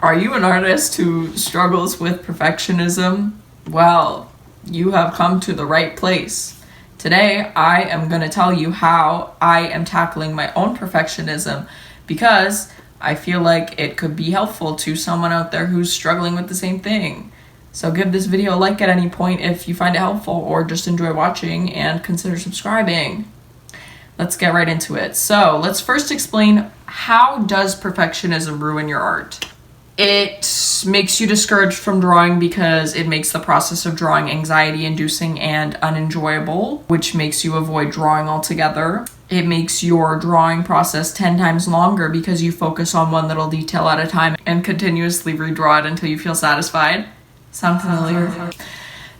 Are you an artist who struggles with perfectionism? Well, you have come to the right place. Today, I am going to tell you how I am tackling my own perfectionism because I feel like it could be helpful to someone out there who's struggling with the same thing. So give this video a like at any point if you find it helpful, or just enjoy watching and consider subscribing. Let's get right into it. So let's first explain, how does perfectionism ruin your art? It makes you discouraged from drawing because it makes the process of drawing anxiety-inducing and unenjoyable, which makes you avoid drawing altogether. It makes your drawing process 10 times longer because you focus on one little detail at a time and continuously redraw it until you feel satisfied. Sound familiar?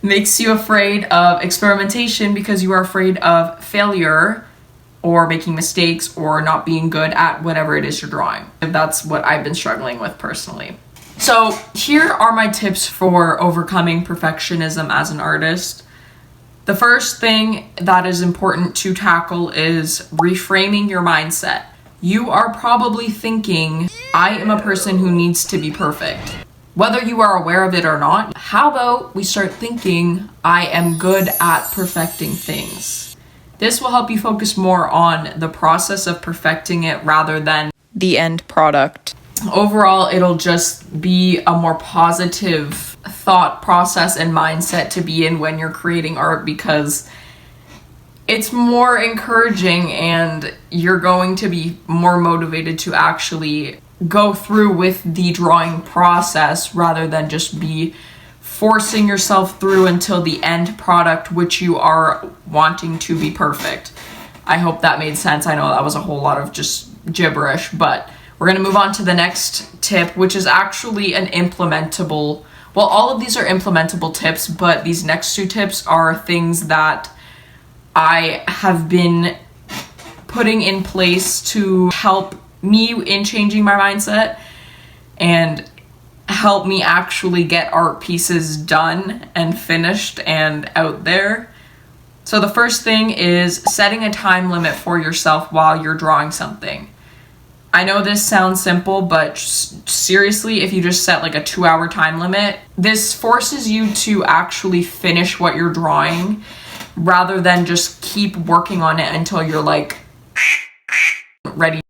Makes you afraid of experimentation because you are afraid of failure or making mistakes or not being good at whatever it is you're drawing. That's what I've been struggling with personally. So here are my tips for overcoming perfectionism as an artist. The first thing that is important to tackle is reframing your mindset. You are probably thinking, I am a person who needs to be perfect. Whether you are aware of it or not, how about we start thinking, I am good at perfecting things. This will help you focus more on the process of perfecting it rather than the end product. Overall, it'll just be a more positive thought process and mindset to be in when you're creating art, because it's more encouraging and you're going to be more motivated to actually go through with the drawing process rather than just be forcing yourself through until the end product, which you are wanting to be perfect. I hope that made sense. I know that was a whole lot of just gibberish, but we're going to move on to the next tip, which is actually an implementable. Well, all of these are implementable tips, but these next two tips are things that I have been putting in place to help me in changing my mindset and help me actually get art pieces done and finished and out there. So the first thing is setting a time limit for yourself while you're drawing something. I know this sounds simple, but seriously, if you just set like a 2-hour time limit, this forces you to actually finish what you're drawing rather than just keep working on it until you're like ready.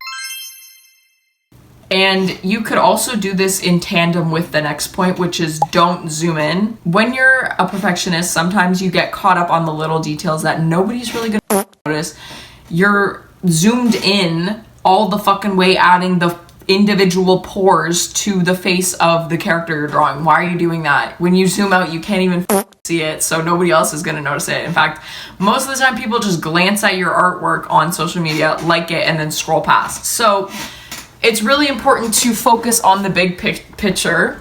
And you could also do this in tandem with the next point, which is don't zoom in. When you're a perfectionist, sometimes you get caught up on the little details that nobody's really gonna notice. You're zoomed in all the fucking way, adding the individual pores to the face of the character you're drawing. Why are you doing that? When you zoom out, you can't even see it, so nobody else is gonna notice it. In fact, most of the time people just glance at your artwork on social media, like it, and then scroll past. So it's really important to focus on the big picture,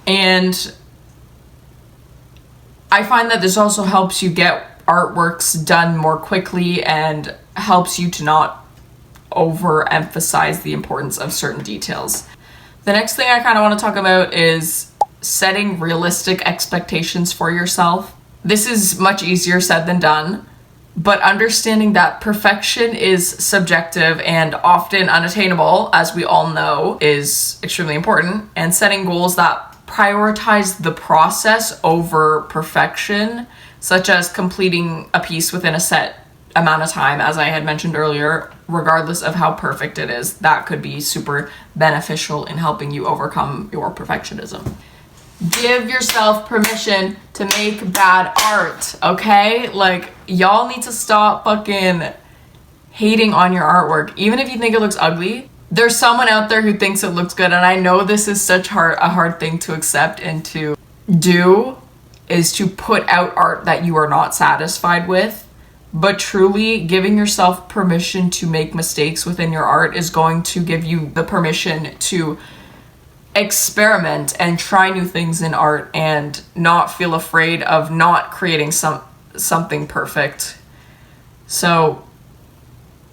and I find that this also helps you get artworks done more quickly and helps you to not overemphasize the importance of certain details. The next thing I kind of want to talk about is setting realistic expectations for yourself. This is much easier said than done, but understanding that perfection is subjective and often unattainable, as we all know, is extremely important. And setting goals that prioritize the process over perfection, such as completing a piece within a set amount of time, as I had mentioned earlier, regardless of how perfect it is, that could be super beneficial in helping you overcome your perfectionism. Give yourself permission to make bad art, okay? Like, y'all need to stop fucking hating on your artwork. Even if you think it looks ugly, there's someone out there who thinks it looks good, and I know this is such a hard thing to accept and to do, is to put out art that you are not satisfied with. But truly, giving yourself permission to make mistakes within your art is going to give you the permission to experiment and try new things in art and not feel afraid of not creating something perfect. So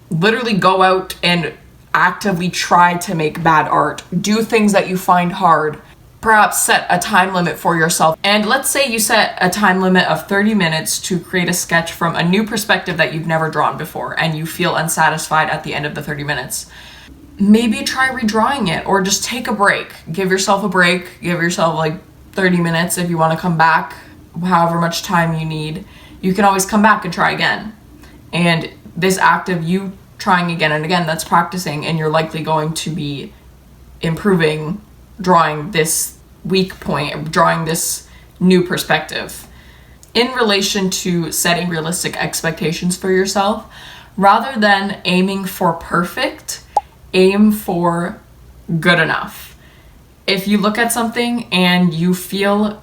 literally go out and actively try to make bad art. Do things that you find hard. Perhaps set a time limit for yourself. And let's say you set a time limit of 30 minutes to create a sketch from a new perspective that you've never drawn before, and you feel unsatisfied at the end of the 30 minutes. maybe try redrawing it, or just take a break. Give yourself a break. Give yourself like 30 minutes if you want to come back, however much time you need. You can always come back and try again. And this act of you trying again and again, that's practicing, and you're likely going to be improving, drawing this weak point, drawing this new perspective. In relation to setting realistic expectations for yourself, rather than aiming for perfect, aim for good enough. If you look at something and you feel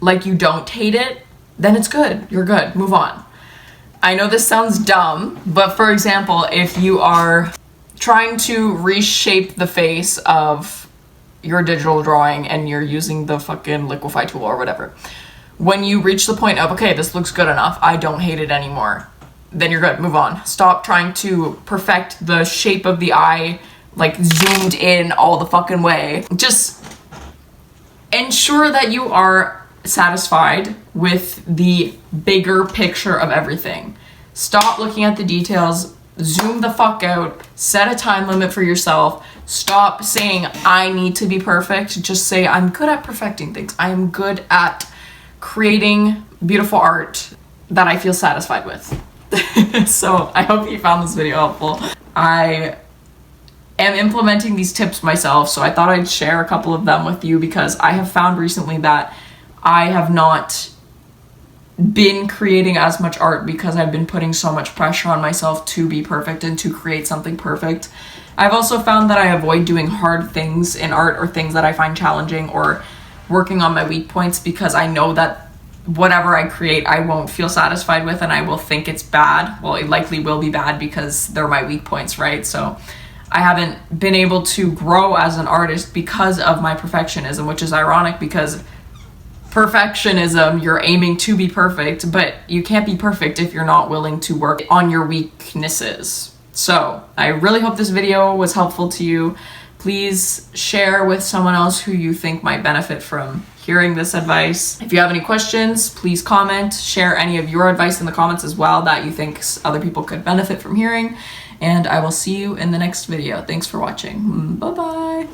like you don't hate it, then it's good. You're good. Move on. I know this sounds dumb, but for example, if you are trying to reshape the face of your digital drawing and you're using the fucking liquify tool or whatever, when you reach the point of, okay, this looks good enough, I don't hate it anymore, then you're good. Move on. Stop trying to perfect the shape of the eye, like zoomed in all the fucking way. Just ensure that you are satisfied with the bigger picture of everything. Stop looking at the details. Zoom the fuck out. Set a time limit for yourself. Stop saying, I need to be perfect. Just say, I'm good at perfecting things. I am good at creating beautiful art that I feel satisfied with. So I hope you found this video helpful. I am implementing these tips myself, so I thought I'd share a couple of them with you, because I have found recently that I have not been creating as much art because I've been putting so much pressure on myself to be perfect and to create something perfect. I've also found that I avoid doing hard things in art, or things that I find challenging, or working on my weak points, because I know that whatever I create I won't feel satisfied with, and I will think it's bad. Well, it likely will be bad because they're my weak points, right? So I haven't been able to grow as an artist because of my perfectionism, which is ironic, because perfectionism, you're aiming to be perfect, but you can't be perfect if you're not willing to work on your weaknesses. So I really hope this video was helpful to you. Please share with someone else who you think might benefit from hearing this advice. If you have any questions, please comment. Share any of your advice in the comments as well that you think other people could benefit from hearing. And I will see you in the next video. Thanks for watching. Bye-bye.